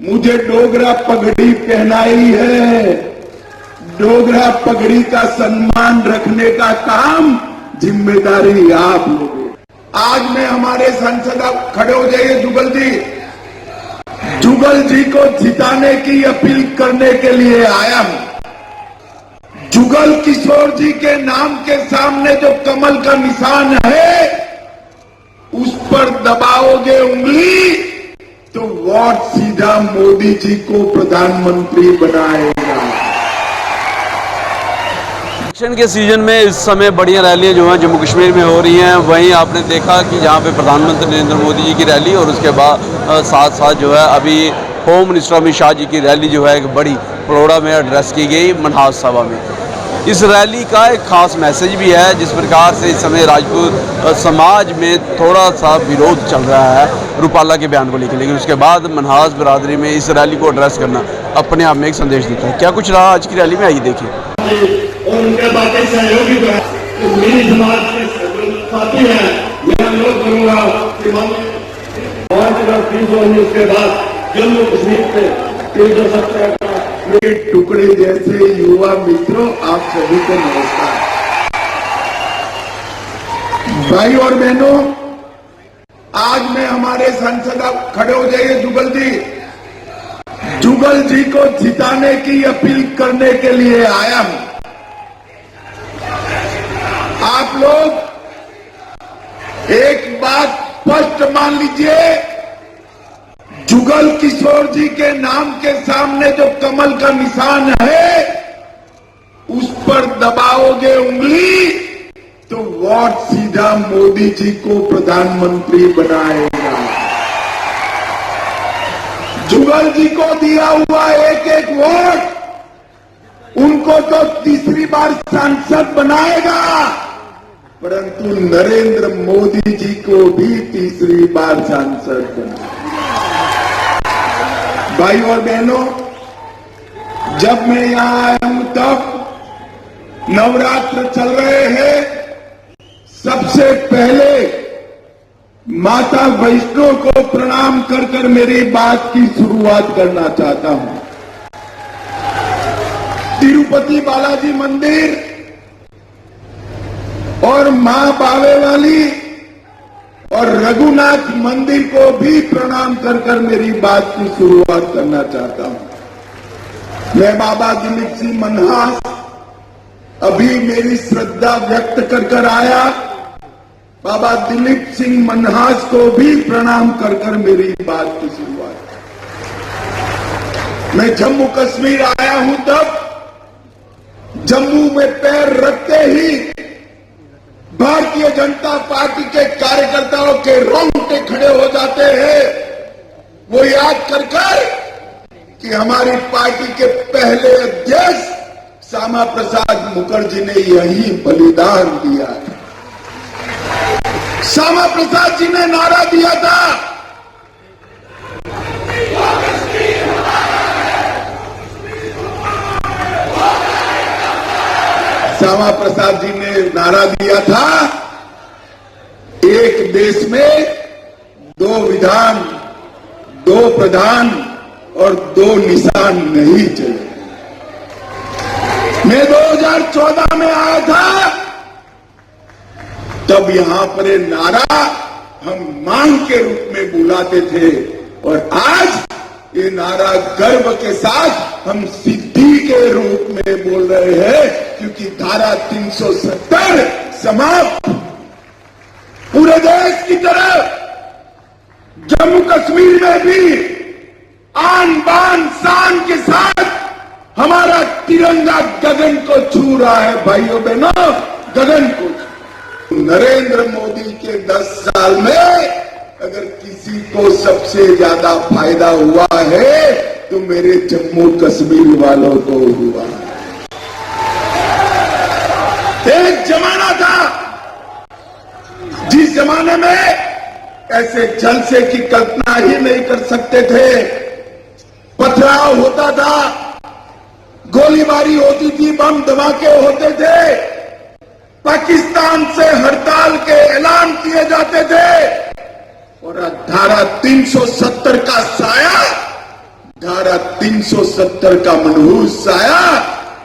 मुझे डोगरा पगड़ी पहनाई है। डोगरा पगड़ी का सम्मान रखने का काम जिम्मेदारी आप लोगों। आज मैं हमारे सांसद खड़े हो जाइए जुगल जी को जिताने की अपील करने के लिए आया हूं। जुगल किशोर जी के नाम के सामने जो कमल का निशान है उस पर दबाओगे उंगली तो वोट सीधा मोदी जी को प्रधानमंत्री बनाएगा। इलेक्शन के सीजन में इस समय बढ़िया रैलियां जो हैं जम्मू कश्मीर में हो रही हैं। वहीं आपने देखा कि जहां पे प्रधानमंत्री नरेंद्र मोदी जी की रैली और उसके बाद साथ साथ जो है अभी होम मिनिस्टर अमित शाह जी की रैली जो है एक बड़ी पलौड़ा में एड्रेस की गई मनहास सभा में। इस रैली का एक खास मैसेज भी है। जिस प्रकार से इस समय राजपूत समाज में थोड़ा सा विरोध चल रहा है रूपाला के बयान को लेकर, लेकिन उसके बाद मनहास बिरादरी में इस रैली को एड्रेस करना अपने आप में एक संदेश देता है। क्या कुछ रहा आज की रैली में, आइए देखिए। और उनके बाकी सहयोगी जो है तो मेरी समाज के साथी हैं, मैं अनुरोध करूंगा कि उसके बाद जम्मू कश्मीर पे 370 मेरे टुकड़े जैसे युवा मित्रों, आप सभी को नमस्कार। भाई और बहनों, आज मैं हमारे सांसद खड़े हो जाइए जुगल जी को जिताने की अपील करने के लिए आया हूं। आप लोग एक बात स्पष्ट मान लीजिए, जुगल किशोर जी के नाम के सामने जो कमल का निशान है उस पर दबाओगे उंगली तो वोट सीधा मोदी जी को प्रधानमंत्री बनाएगा। जुगल जी को दिया हुआ एक एक वोट उनको तो तीसरी बार सांसद बनाएगा, परंतु नरेंद्र मोदी जी को भी तीसरी बार सांसद बनाएगा। भाई और बहनों, जब मैं यहां आया हूं तब नवरात्र चल रहे हैं। सबसे पहले माता वैष्णो को प्रणाम कर कर मेरी बात की शुरुआत करना चाहता हूं। तिरुपति बालाजी मंदिर और मां बावे वाली और रघुनाथ मंदिर को भी प्रणाम कर कर मेरी बात की शुरुआत करना चाहता हूं। मैं बाबा दिलीप सिंह मनहास अभी मेरी श्रद्धा व्यक्त कर कर आया। बाबा दिलीप सिंह मनहास को भी प्रणाम कर कर मेरी बात की शुरुआत। मैं जम्मू कश्मीर आया हूं तब जम्मू में पैर रखते ही भारतीय जनता पार्टी के कार्यकर्ताओं के रोंगटे खड़े हो जाते हैं। वो याद कर कर कि हमारी पार्टी के पहले अध्यक्ष श्यामा प्रसाद मुखर्जी ने यही बलिदान दिया। श्यामा प्रसाद जी ने नारा दिया था, श्यामा प्रसाद जी ने नारा दिया था, एक देश में 2 विधान, 2 प्रधान और 2 निशान नहीं चले। मैं 2014 में आया था, तब यहां पर ये नारा हम मांग के रूप में बुलाते थे और आज ये नारा गर्व के साथ हम सिद्धि के रूप में बोल रहे हैं, क्योंकि धारा 370 समाप्त। पूरे देश की तरफ जम्मू कश्मीर में भी आन बान शान के साथ हमारा तिरंगा गगन को छू रहा है। भाइयों बहनों, गगन को। नरेंद्र मोदी के 10 साल में अगर किसी को सबसे ज्यादा फायदा हुआ है तो मेरे जम्मू कश्मीर वालों को हुआ। एक जमाना था जिस जमाने में ऐसे जलसे की कल्पना ही नहीं कर सकते थे। पथराव होता था, गोलीबारी होती थी, बम धमाके होते थे, पाकिस्तान से हड़ताल के ऐलान किए जाते थे और धारा 370 का साया धारा 370 का मनहूस साया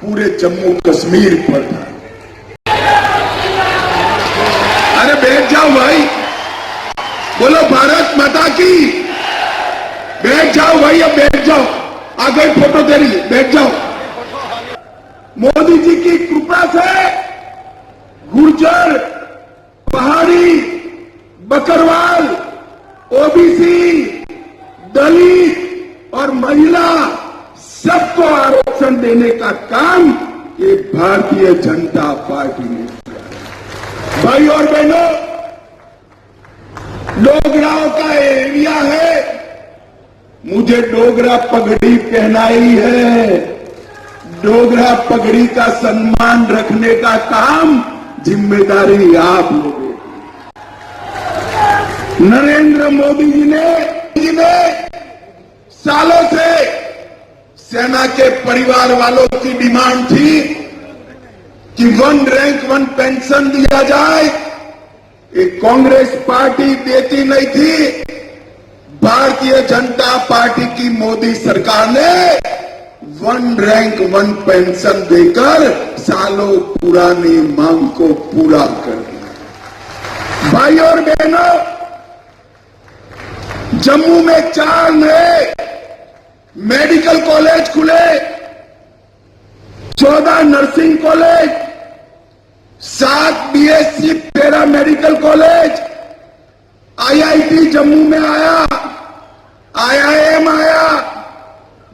पूरे जम्मू कश्मीर पर था। अरे बैठ जाओ भाई, बोलो भारत माता की। बैठ जाओ भाई, अब बैठ जाओ, आ गई फोटो तेरी, बैठ जाओ। मोदी जी की कृपा से गुर्जर, पहाड़ी, बकरवाल, ओबीसी, दलित और महिला सबको आरक्षण देने का काम ये भारतीय जनता पार्टी ने किया। भाई और बहनों, डोगराओं का एरिया है, मुझे डोगरा पगड़ी पहनाई है। डोगरा पगड़ी का सम्मान रखने का काम जिम्मेदारी आप लोगों की। नरेंद्र मोदी जी ने सालों से सेना के परिवार वालों की डिमांड थी कि 1 रैंक 1 पेंशन दिया जाए। एक कांग्रेस पार्टी देती नहीं थी, भारतीय जनता पार्टी की मोदी सरकार ने 1 रैंक 1 पेंशन देकर सालों पुरानी मांग को पूरा कर दिया। भाई और बहनों, जम्मू में 4 नए मेडिकल कॉलेज खुले, 14 nursing college, 7 BSc para medical college, IIT Jammu में आया, आईआईएम आया,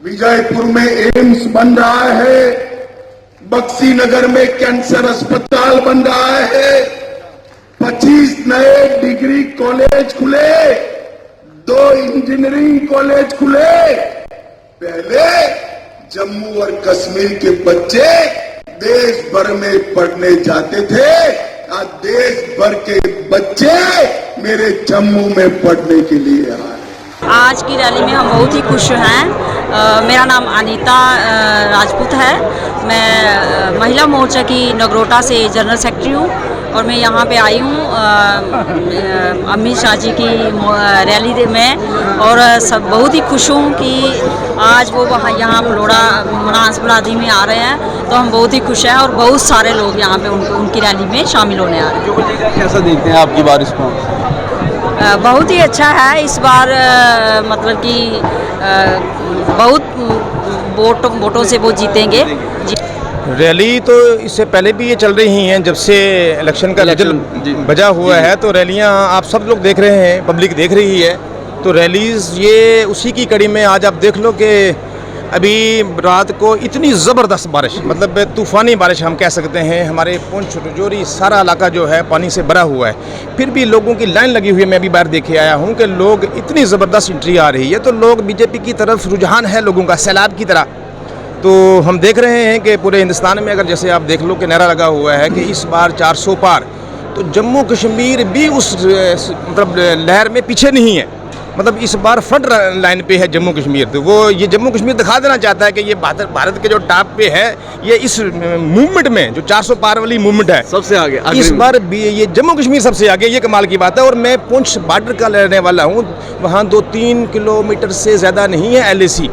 विजयपुर में एम्स बन रहा है, बक्सी नगर में कैंसर अस्पताल बन रहा है, 25 नए डिग्री कॉलेज खुले, 2 इंजीनियरिंग कॉलेज खुले। पहले जम्मू और कश्मीर के बच्चे देश भर में पढ़ने जाते थे, आज देश भर के बच्चे मेरे जम्मू में पढ़ने के लिए आए। आज की रैली में हम बहुत ही खुश हैं। मेरा नाम अनीता राजपूत है। मैं महिला मोर्चा की नगरोटा से जनरल सेक्रेटरी हूँ और मैं यहाँ पे आई हूँ अमित शाह जी की रैली में, और सब बहुत ही खुश हूँ कि आज वो वहाँ यहाँ फलोड़ा मनास बलादी में आ रहे हैं, तो हम बहुत ही खुश हैं और बहुत सारे लोग यहाँ पे उनकी रैली में शामिल होने आ रहे हैं। कैसा देखते हैं आपकी बार इसको? बहुत ही अच्छा है इस बार, मतलब कि बहुत वोटों से वो जीतेंगे। रैली तो इससे पहले भी ये चल रही हैं, जब से इलेक्शन का रिजल्ट बजा हुआ है, तो रैलियां आप सब लोग देख रहे हैं, पब्लिक देख रही है। तो रैलीज ये उसी की कड़ी में आज आप देख लो कि अभी रात को इतनी ज़बरदस्त बारिश, मतलब तूफ़ानी बारिश हम कह सकते हैं, हमारे पुंछ रजौरी सारा इलाका जो है पानी से भरा हुआ है। फिर भी लोगों की लाइन लगी हुई है। मैं भी बाहर देखे आया हूँ कि लोग इतनी ज़बरदस्त एंट्री आ रही है, तो लोग बीजेपी की तरफ रुझान है लोगों का सैलाब की तरह। तो हम देख रहे हैं कि पूरे हिंदुस्तान में अगर जैसे आप देख लो कि नारा लगा हुआ है कि इस बार 400 पार, तो जम्मू कश्मीर भी उस मतलब लहर में पीछे नहीं है, मतलब इस बार फ्रंट लाइन पे है जम्मू कश्मीर। तो वो ये जम्मू कश्मीर दिखा देना चाहता है कि ये भारत के जो टॉप पे है, ये इस मूवमेंट में जो 400 पार वाली मूवमेंट है सबसे आगे इस बार भी ये जम्मू कश्मीर सबसे आगे, ये कमाल की बात है। और मैं पुंछ बॉर्डर का रहने वाला हूँ, वहाँ 2-3 किलोमीटर से ज़्यादा नहीं है LAC,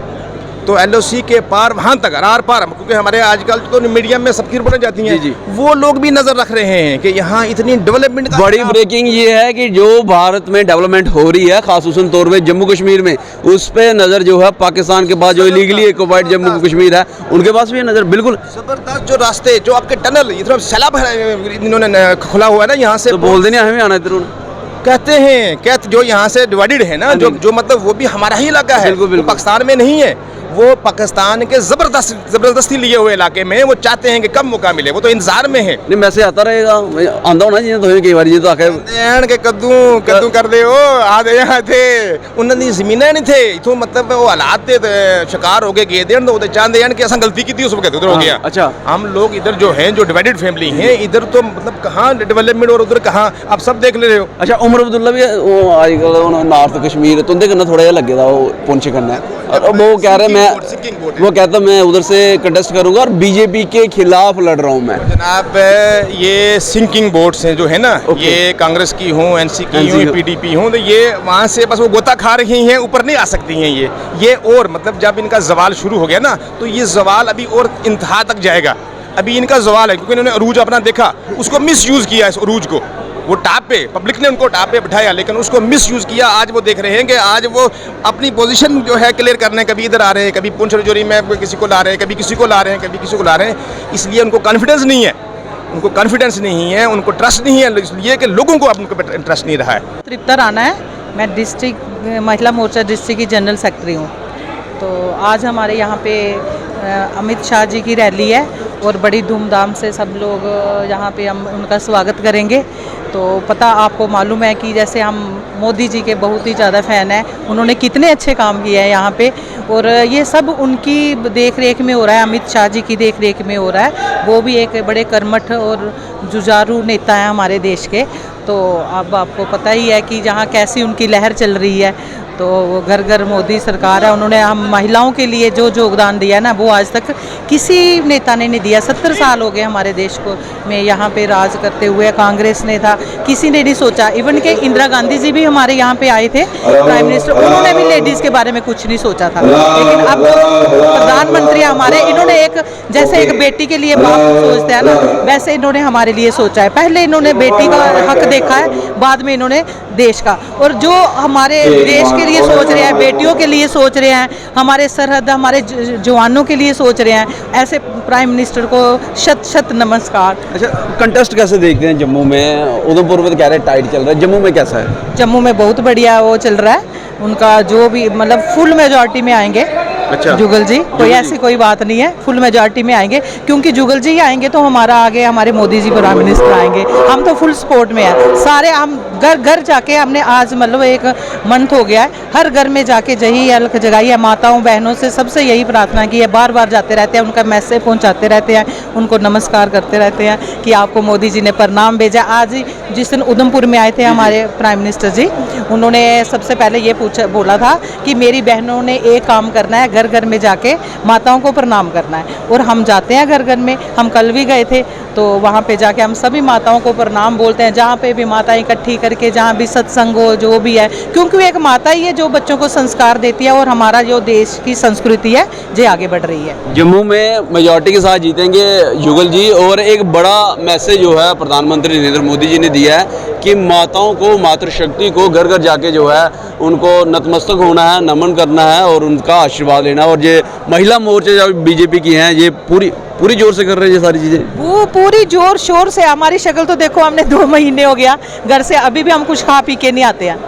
तो LOC के पार वहाँ तक आर पार, क्योंकि हमारे आजकल तो मीडिया में सबकी रिपोर्टें जाती हैं, जी। वो लोग भी नज़र रख रहे हैं कि यहाँ इतनी डेवलपमेंट। बड़ी ब्रेकिंग ये है कि जो भारत में डेवलपमेंट हो रही है, खासूसन तौर पे जम्मू कश्मीर में, उस पे नज़र जो है पाकिस्तान के पास जो इलीगली ऑक्युपाइड जम्मू कश्मीर है, उनके पास भी ये नज़र बिल्कुल जबरदस्त। जो रास्ते जो आपके टनल इधर सैलाब इन्होंने खुला हुआ है ना, यहाँ से तो बोल देने हमें आना इधर कहते हैं जो यहाँ से डिवाइडेड है ना, जो मतलब वो भी हमारा ही इलाका है, बिल्कुल। पाकिस्तान में नहीं है, वो पाकिस्तान के जबरदस्ती लिए हुए इलाके में वो चाहते हैं कि कम मौका मिले, वो तो इंतजार में है। नहीं वैसे आता रहेगा, आंदा होना चाहिए तो कई बार जी तो आके के कद्दू कर दे हो आधे यहाँ थे, उन्होंने जमीनें नहीं थे इथों, मतलब वो हालात थे शिकार हो गए गए देन तो चाहते हैं कि असा गलती की थी उस वक्त उधर हो गया। अच्छा, हम लोग इधर जो हैं, जो डिवाइडेड फैमिली हैं, इधर तो मतलब कहाँ डेवलपमेंट और उधर कहाँ, आप सब देख ले रहे हो। अच्छा उमर अब्दुल्ला भी आजकल नॉर्थ कश्मीर तुंदे कन्नै थोड़ा जिहा लग्गे दा ओह् पुंछ कन्नै, और वो कह रहे वो कहता मैं उधर से कंटेस्ट करूंगा और बीजेपी के खिलाफ लड़ रहा हूं मैं। जनाब ये सिंकिंग बोट्स हैं जो है ना, ये कांग्रेस की हूँ, एनसी की हूँ, पीडीपी हूँ, तो ये वहाँ से बस वो गोता खा रही हैं, ऊपर नहीं आ सकती हैं ये और मतलब जब इनका जवाल शुरू हो गया ना तो ये जवाल अभी और इंतहा तक जाएगा। अभी इनका जवाल है क्योंकि इन्होंने अरूज अपना देखा, उसको मिस यूज़ किया इस अरूज को, वो टाप पे पब्लिक ने उनको टाप पे बिठाया लेकिन उसको मिस यूज़ किया। आज वो देख रहे हैं कि आज वो अपनी पोजीशन जो है क्लियर करने, कभी इधर आ रहे हैं, कभी पुंछ रजौरी में किसी को ला रहे हैं, कभी किसी को ला रहे हैं, कभी किसी को ला रहे हैं। इसलिए उनको कॉन्फिडेंस नहीं है, उनको ट्रस्ट नहीं है, इसलिए कि लोगों को अब उनको इंटरेस्ट नहीं रहा है। तृप्ता राणा है, मैं डिस्ट्रिक्ट महिला मोर्चा डिस्ट्रिक्ट की जनरल सेक्रेटरी हूँ। तो आज हमारे यहाँ पे अमित शाह जी की रैली है और बड़ी धूमधाम से सब लोग यहाँ पे हम उनका स्वागत करेंगे। तो पता आपको मालूम है कि जैसे हम मोदी जी के बहुत ही ज़्यादा फ़ैन हैं, उन्होंने कितने अच्छे काम किए हैं यहाँ पे और ये सब उनकी देख रेख में हो रहा है, अमित शाह जी की देख रेख में हो रहा है। वो भी एक बड़े कर्मठ और जुझारू नेता हैं हमारे देश के। तो अब आपको पता ही है कि जहाँ कैसी उनकी लहर चल रही है, तो घर घर मोदी सरकार है। उन्होंने हम महिलाओं के लिए जो योगदान दिया ना वो आज तक किसी नेता ने नहीं दिया। 70 साल हो गए हमारे देश को में यहाँ पे राज करते हुए, कांग्रेस ने था, किसी ने नहीं सोचा। इवन के इंदिरा गांधी जी भी हमारे यहाँ पे आए थे प्राइम मिनिस्टर, उन्होंने भी लेडीज़ के बारे में कुछ नहीं सोचा था। लेकिन अब प्रधानमंत्री हमारे, इन्होंने एक जैसे एक बेटी के लिए बाप सोचते हैं ना, वैसे इन्होंने हमारे लिए सोचा है। पहले इन्होंने बेटी का हक देखा है, बाद में इन्होंने देश का। और जो हमारे देश के लिए सोच रहे हैं, बेटियों के लिए सोच रहे हैं, हमारे सरहद हमारे जवानों के लिए सोच रहे हैं, ऐसे प्राइम मिनिस्टर को शत शत नमस्कार। अच्छा, कंटेस्ट कैसे देखते हैं जम्मू में? उधमपुर में तो कह रहे हैं टाइट चल रहा है, जम्मू में कैसा है? जम्मू में बहुत बढ़िया वो चल रहा है उनका, जो भी मतलब फुल मेजॉरिटी में आएंगे। अच्छा, जुगल जी, कोई ऐसी कोई बात नहीं है, फुल मेजॉरिटी में आएंगे क्योंकि जुगल जी आएंगे तो हमारा आगे हमारे मोदी जी प्राइम मिनिस्टर आएंगे। हम तो फुल सपोर्ट में हैं सारे। हम घर घर जाके हमने आज मतलब एक मंथ हो गया है, हर घर में जाके यही अलख जगाई है, माताओं बहनों से सबसे यही प्रार्थना की है। बार बार जाते रहते हैं, उनका मैसेज पहुंचाते रहते हैं, उनको नमस्कार करते रहते हैं कि आपको मोदी जी ने प्रणाम भेजा। आज जिस दिन उधमपुर में आए थे हमारे प्राइम मिनिस्टर जी, उन्होंने सबसे पहले ये बोला था कि मेरी बहनों ने एक काम करना है, घर घर में जाके माताओं को प्रणाम करना है। और हम जाते हैं घर घर में, हम कल भी गए थे, तो वहाँ पे जाके हम सभी माताओं को प्रणाम बोलते हैं। जहाँ पे भी माता इकट्ठी करके, जहाँ भी सत्संग हो, जो भी है, क्योंकि वो एक माता ही है जो बच्चों को संस्कार देती है और हमारा जो देश की संस्कृति है ये आगे बढ़ रही है। जम्मू में मेजॉरिटी के साथ जीतेंगे युगल जी। और एक बड़ा मैसेज जो है प्रधानमंत्री नरेंद्र मोदी जी ने दिया है कि माताओं को, मातृशक्ति को घर घर जाके जो है उनको नतमस्तक होना है, नमन करना है और उनका आशीर्वाद लेना है। और ये महिला मोर्चे जो बीजेपी की हैं, ये पूरी जोर से कर रहे हैं ये सारी चीज़ें। वो पूरी जोर शोर से। हमारी शक्ल तो देखो, हमने 2 महीने हो गया घर से, अभी भी हम कुछ खा पी के नहीं आते हैं।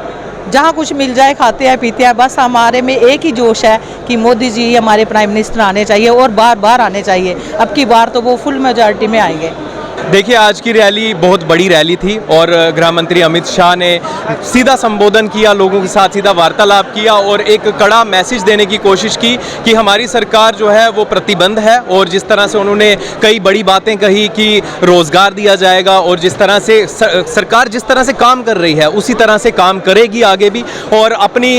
जहाँ कुछ मिल जाए खाते हैं पीते हैं। बस हमारे में एक ही जोश है कि मोदी जी हमारे प्राइम मिनिस्टर आने चाहिए और बार बार आने चाहिए। अब की बार तो वो फुल मेजॉरिटी में आएंगे। देखिए, आज की रैली बहुत बड़ी रैली थी और गृह मंत्री अमित शाह ने सीधा संबोधन किया, लोगों के साथ सीधा वार्तालाप किया और एक कड़ा मैसेज देने की कोशिश की कि हमारी सरकार जो है वो प्रतिबद्ध है। और जिस तरह से उन्होंने कई बड़ी बातें कही कि रोज़गार दिया जाएगा और जिस तरह से सरकार जिस तरह से काम कर रही है उसी तरह से काम करेगी आगे भी। और अपनी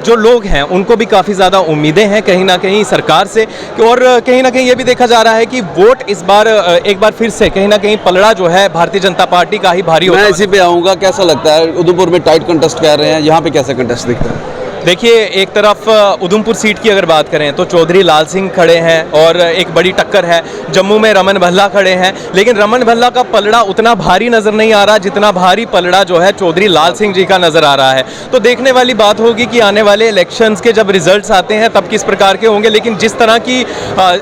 जो लोग हैं उनको भी काफ़ी ज़्यादा उम्मीदें हैं कहीं ना कहीं सरकार से। और कहीं ना कहीं ये भी देखा जा रहा है कि वोट इस बार एक बार फिर से कहीं ना कहीं पलड़ा जो है भारतीय जनता पार्टी का ही भारी होता है। मैं इसी पे आऊँगा, कैसा लगता है उधमपुर में टाइट कंटेस्ट कर रहे हैं, यहाँ पे कैसा कंटेस्ट दिखता है? देखिए, एक तरफ उधमपुर सीट की अगर बात करें तो चौधरी लाल सिंह खड़े हैं और एक बड़ी टक्कर है। जम्मू में रमन भल्ला खड़े हैं, लेकिन रमन भल्ला का पलड़ा उतना भारी नज़र नहीं आ रहा जितना भारी पलड़ा जो है चौधरी लाल सिंह जी का नज़र आ रहा है। तो देखने वाली बात होगी कि आने वाले इलेक्शंस के जब रिजल्ट्स आते हैं तब किस प्रकार के होंगे। लेकिन जिस तरह की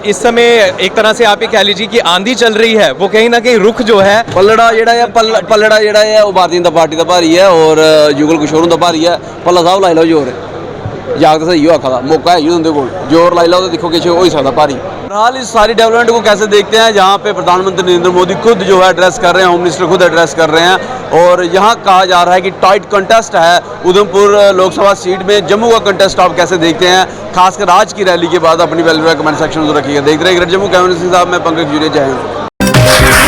इस समय एक तरह से आप ये कह लीजिए कि आंधी चल रही है, वो कहीं ना कहीं रुख जो है पलड़ा जेड़ा है वो भारतीय जनता पार्टी का भारी है और जुगल किशोर का भारी है। पल्ला साहब लाई लो जोर जाग तो सही आखा मौका है उन्होंने को जोर लाई लो तो देखो किसी हो ही सकता भारी। फिलहाल इस सारी डेवलपमेंट को कैसे देखते हैं, जहाँ पे प्रधानमंत्री नरेंद्र मोदी खुद जो है एड्रेस कर रहे हैं, होम मिनिस्टर खुद एड्रेस कर रहे हैं और यहाँ कहा जा रहा है कि टाइट कंटेस्ट है उधमपुर लोकसभा सीट में। जम्मू का कंटेस्ट आप कैसे देखते हैं, खासकर आज की रैली के बाद? अपनी वैल्यू कमेंट सेक्शन में रखिएगा। देखते रहिए ग्रेट जम्मू। कैमरे साहब, मैं पंकज जय हिंद।